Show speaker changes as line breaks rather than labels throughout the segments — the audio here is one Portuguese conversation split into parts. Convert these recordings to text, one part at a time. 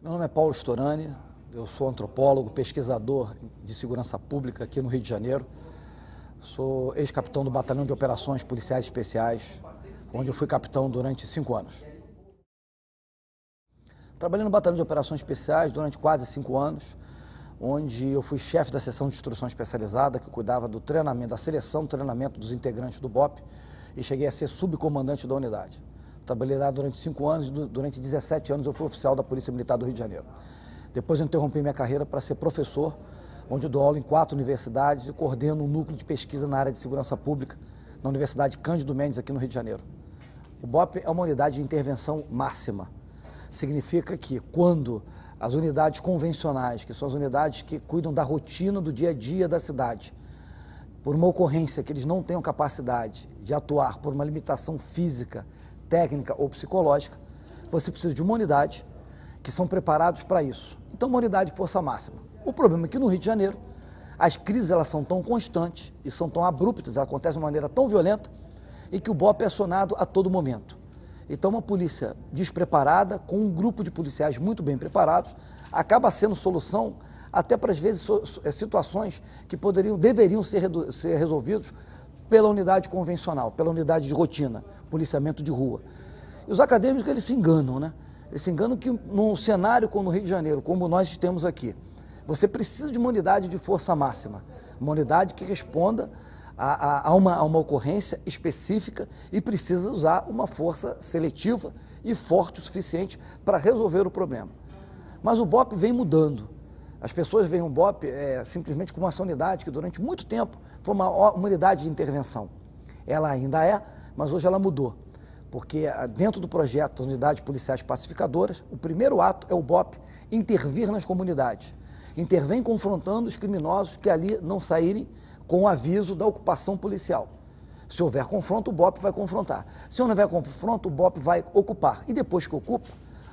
Meu nome é Paulo Storani, eu sou antropólogo, pesquisador de segurança pública aqui no Rio de Janeiro. Sou ex-capitão do Batalhão de Operações Policiais Especiais, onde eu fui capitão durante 5 anos. Trabalhei no Batalhão de Operações Especiais durante quase 5 anos, onde eu fui chefe da seção de instrução especializada, que cuidava do treinamento, da seleção, treinamento dos integrantes do BOP, e cheguei a ser subcomandante da unidade. Trabalhei lá durante 5 anos e durante 17 anos eu fui oficial da Polícia Militar do Rio de Janeiro. Depois eu interrompi minha carreira para ser professor, onde eu dou aula em 4 universidades e coordeno um núcleo de pesquisa na área de segurança pública na Universidade Cândido Mendes, aqui no Rio de Janeiro. O BOP é uma unidade de intervenção máxima. Significa que quando as unidades convencionais, que são as unidades que cuidam da rotina do dia a dia da cidade, por uma ocorrência que eles não tenham capacidade de atuar por uma limitação física, técnica ou psicológica, você precisa de uma unidade que são preparados para isso. Então, uma unidade de força máxima. O problema é que no Rio de Janeiro, as crises elas são tão constantes e são tão abruptas, elas acontecem de uma maneira tão violenta, e que o BOP é acionado a todo momento. Então, uma polícia despreparada, com um grupo de policiais muito bem preparados, acaba sendo solução até para, às vezes, situações que deveriam ser resolvidos pela unidade convencional, pela unidade de rotina, policiamento de rua. E os acadêmicos, eles se enganam, né? Eles se enganam que num cenário como no Rio de Janeiro, como nós temos aqui, você precisa de uma unidade de força máxima, uma unidade que responda a uma ocorrência específica e precisa usar uma força seletiva e forte o suficiente para resolver o problema. Mas o BOP vem mudando. As pessoas veem o BOP simplesmente como essa unidade que durante muito tempo foi uma unidade de intervenção. Ela ainda é, mas hoje ela mudou. Porque dentro do projeto das unidades policiais pacificadoras, o primeiro ato é o BOP intervir nas comunidades. Intervém confrontando os criminosos que ali não saírem com o aviso da ocupação policial. Se houver confronto, o BOP vai confrontar. Se não houver confronto, o BOP vai ocupar. E depois que ocupa,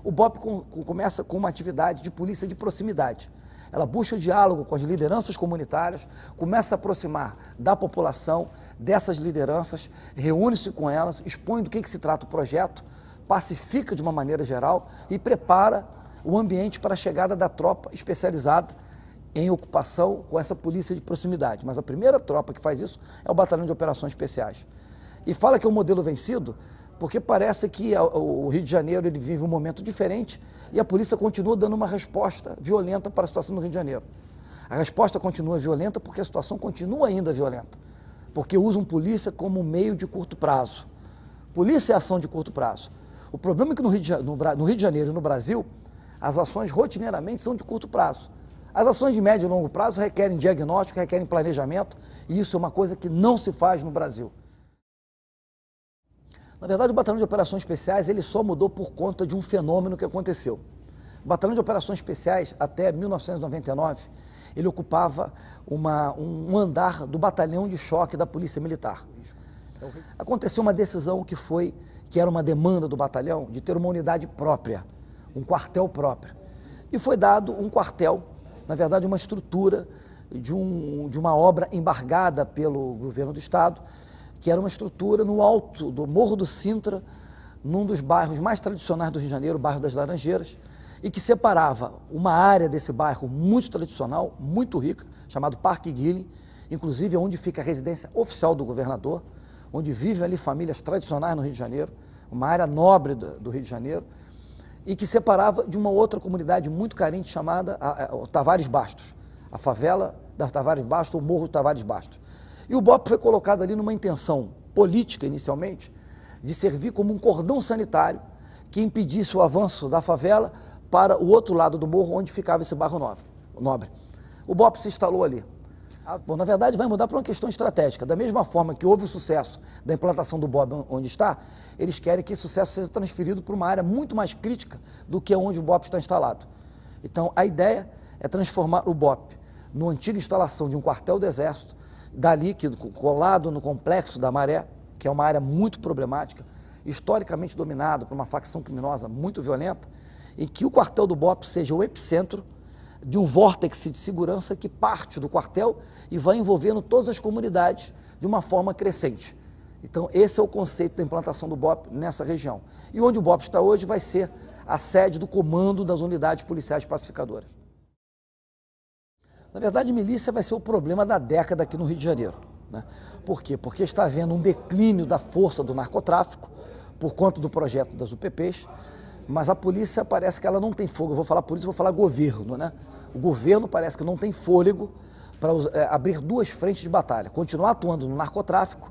o BOP começa com uma atividade de polícia de proximidade. Ela busca diálogo com as lideranças comunitárias, começa a se aproximar da população, dessas lideranças, reúne-se com elas, expõe do que se trata o projeto, pacifica de uma maneira geral e prepara o ambiente para a chegada da tropa especializada em ocupação com essa polícia de proximidade. Mas a primeira tropa que faz isso é o Batalhão de Operações Especiais. E fala que é um modelo vencido porque parece que o Rio de Janeiro ele vive um momento diferente e a polícia continua dando uma resposta violenta para a situação do Rio de Janeiro. A resposta continua violenta porque a situação continua ainda violenta, porque usam polícia como meio de curto prazo. Polícia é ação de curto prazo. O problema é que no Rio de Janeiro e no Brasil, as ações rotineiramente são de curto prazo. As ações de médio e longo prazo requerem diagnóstico, requerem planejamento, e isso é uma coisa que não se faz no Brasil. Na verdade, o Batalhão de Operações Especiais ele só mudou por conta de um fenômeno que aconteceu. O Batalhão de Operações Especiais, até 1999, ele ocupava um andar do Batalhão de Choque da Polícia Militar. Aconteceu uma decisão que era uma demanda do batalhão de ter uma unidade própria, um quartel próprio. E foi dado um quartel, na verdade uma estrutura de uma obra embargada pelo governo do Estado, que era uma estrutura no alto do Morro do Sintra, num dos bairros mais tradicionais do Rio de Janeiro, o bairro das Laranjeiras, e que separava uma área desse bairro muito tradicional, muito rica, chamado Parque Guilhem, inclusive onde fica a residência oficial do governador, onde vivem ali famílias tradicionais no Rio de Janeiro, uma área nobre do Rio de Janeiro, e que separava de uma outra comunidade muito carente chamada Tavares Bastos, a favela da Tavares Bastos, o Morro Tavares Bastos. E o BOP foi colocado ali numa intenção política, inicialmente, de servir como um cordão sanitário que impedisse o avanço da favela para o outro lado do morro, onde ficava esse bairro nobre. O BOP se instalou ali. Bom, na verdade, vai mudar por uma questão estratégica. Da mesma forma que houve o sucesso da implantação do BOP onde está, eles querem que esse sucesso seja transferido para uma área muito mais crítica do que onde o BOP está instalado. Então, a ideia é transformar o BOP numa antiga instalação de um quartel do Exército, dali, colado no Complexo da Maré, que é uma área muito problemática, historicamente dominada por uma facção criminosa muito violenta, e que o quartel do BOP seja o epicentro de um vórtice de segurança que parte do quartel e vai envolvendo todas as comunidades de uma forma crescente. Então, esse é o conceito da implantação do BOP nessa região. E onde o BOP está hoje vai ser a sede do comando das unidades policiais pacificadoras. Na verdade, milícia vai ser o problema da década aqui no Rio de Janeiro, né? Por quê? Porque está havendo um declínio da força do narcotráfico por conta do projeto das UPPs, mas a polícia parece que ela não tem fôlego. Eu vou falar polícia, vou falar governo, né? O governo parece que não tem fôlego para abrir duas frentes de batalha. Continuar atuando no narcotráfico,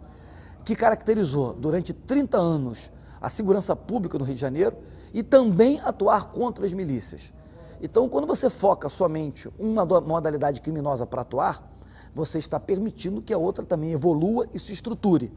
que caracterizou durante 30 anos a segurança pública no Rio de Janeiro, e também atuar contra as milícias. Então, quando você foca somente uma modalidade criminosa para atuar, você está permitindo que a outra também evolua e se estruture.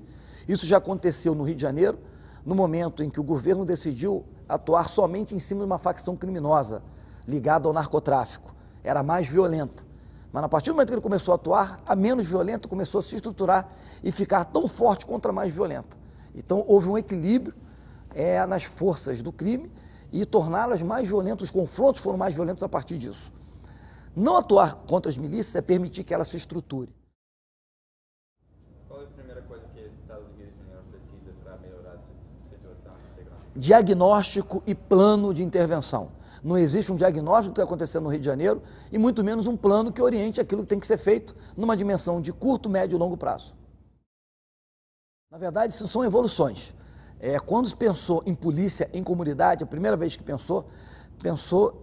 Isso já aconteceu no Rio de Janeiro, no momento em que o governo decidiu atuar somente em cima de uma facção criminosa ligada ao narcotráfico. Era mais violenta. Mas a partir do momento que ele começou a atuar, a menos violenta começou a se estruturar e ficar tão forte contra a mais violenta. Então houve um equilíbrio nas forças do crime e torná-las mais violentas, os confrontos foram mais violentos a partir disso. Não atuar contra as milícias é permitir que ela se estruture.
Qual é a primeira coisa que esse Estado do Rio de Janeiro precisa para melhorar a situação de segurança?
Diagnóstico e plano de intervenção. Não existe um diagnóstico do que está acontecendo no Rio de Janeiro e muito menos um plano que oriente aquilo que tem que ser feito numa dimensão de curto, médio e longo prazo. Na verdade, isso são evoluções. Quando se pensou em polícia em comunidade, a primeira vez que pensou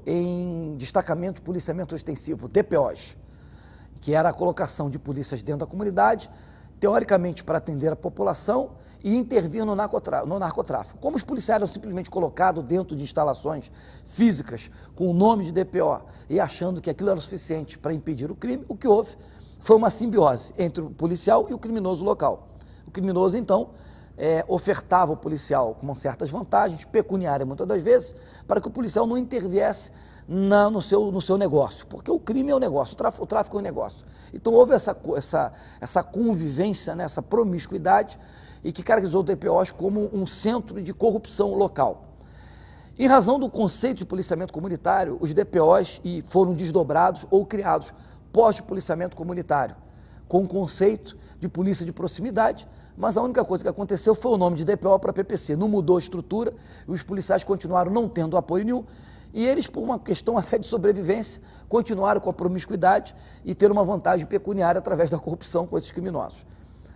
em destacamento de policiamento ostensivo, DPOs, que era a colocação de polícias dentro da comunidade, teoricamente para atender a população e intervir no narcotráfico. Como os policiais eram simplesmente colocados dentro de instalações físicas com o nome de DPO e achando que aquilo era o suficiente para impedir o crime, o que houve foi uma simbiose entre o policial e o criminoso local. O criminoso, então, ofertava ao policial com certas vantagens, pecuniárias muitas das vezes, para que o policial não interviesse no seu negócio, porque o crime é um negócio, o tráfico é um negócio. Então houve essa convivência, né, essa promiscuidade, e que caracterizou o DPOs como um centro de corrupção local. Em razão do conceito de policiamento comunitário, os DPOs foram desdobrados ou criados pós-policiamento comunitário, com o conceito de polícia de proximidade, mas a única coisa que aconteceu foi o nome de DPO para PPC, não mudou a estrutura, e os policiais continuaram não tendo apoio nenhum, e eles, por uma questão até de sobrevivência, continuaram com a promiscuidade e ter uma vantagem pecuniária através da corrupção com esses criminosos.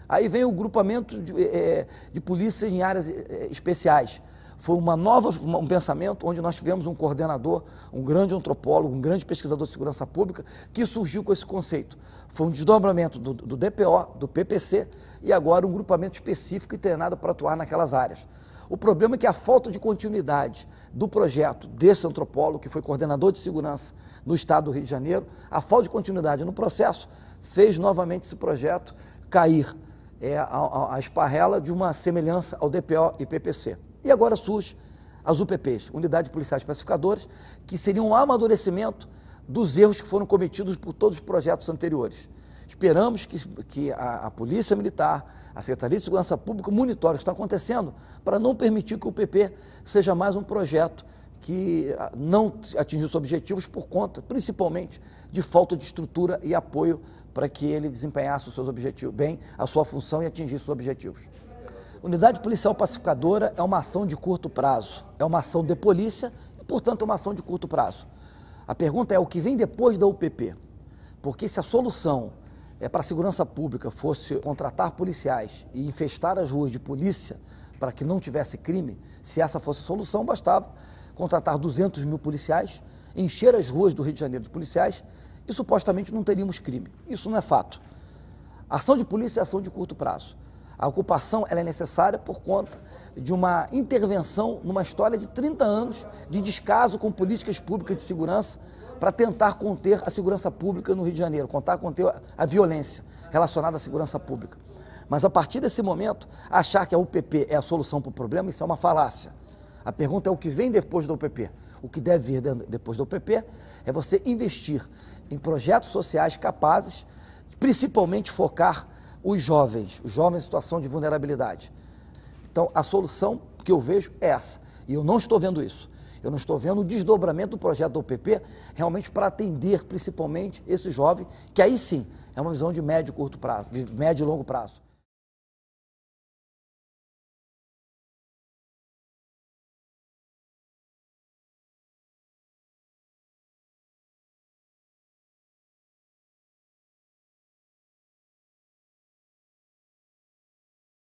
Aí vem o grupamento de polícias em áreas especiais. Foi um pensamento onde nós tivemos um coordenador, um grande antropólogo, um grande pesquisador de segurança pública, que surgiu com esse conceito. Foi um desdobramento do DPO, do PPC, e agora um grupamento específico e treinado para atuar naquelas áreas. O problema é que a falta de continuidade do projeto desse antropólogo, que foi coordenador de segurança no estado do Rio de Janeiro, a falta de continuidade no processo fez novamente esse projeto cair a esparrela de uma semelhança ao DPO e PPC. E agora surge as UPPs, Unidades Policiais Pacificadoras, que seriam um amadurecimento dos erros que foram cometidos por todos os projetos anteriores. Esperamos que a Polícia Militar, a Secretaria de Segurança Pública monitore o que está acontecendo para não permitir que o UPP seja mais um projeto que não atingiu seus objetivos por conta, principalmente, de falta de estrutura e apoio para que ele desempenhasse os seus objetivos bem, a sua função e atingisse os objetivos. Unidade Policial Pacificadora é uma ação de curto prazo, é uma ação de polícia e, portanto, é uma ação de curto prazo. A pergunta é o que vem depois da UPP, porque se a solução para a segurança pública fosse contratar policiais e infestar as ruas de polícia para que não tivesse crime, se essa fosse a solução, bastava contratar 200 mil policiais, encher as ruas do Rio de Janeiro de policiais e supostamente não teríamos crime. Isso não é fato. A ação de polícia é ação de curto prazo. A ocupação ela é necessária por conta de uma intervenção numa história de 30 anos de descaso com políticas públicas de segurança para tentar conter a segurança pública no Rio de Janeiro, tentar conter a violência relacionada à segurança pública. Mas a partir desse momento, achar que a UPP é a solução para o problema, isso é uma falácia. A pergunta é o que vem depois da UPP. O que deve vir depois da UPP é você investir em projetos sociais capazes, principalmente focar os jovens em situação de vulnerabilidade. Então, a solução que eu vejo é essa. E eu não estou vendo isso. Eu não estou vendo o desdobramento do projeto da UPP realmente para atender principalmente esse jovem, que aí sim é uma visão de médio e curto prazo, de médio e longo prazo.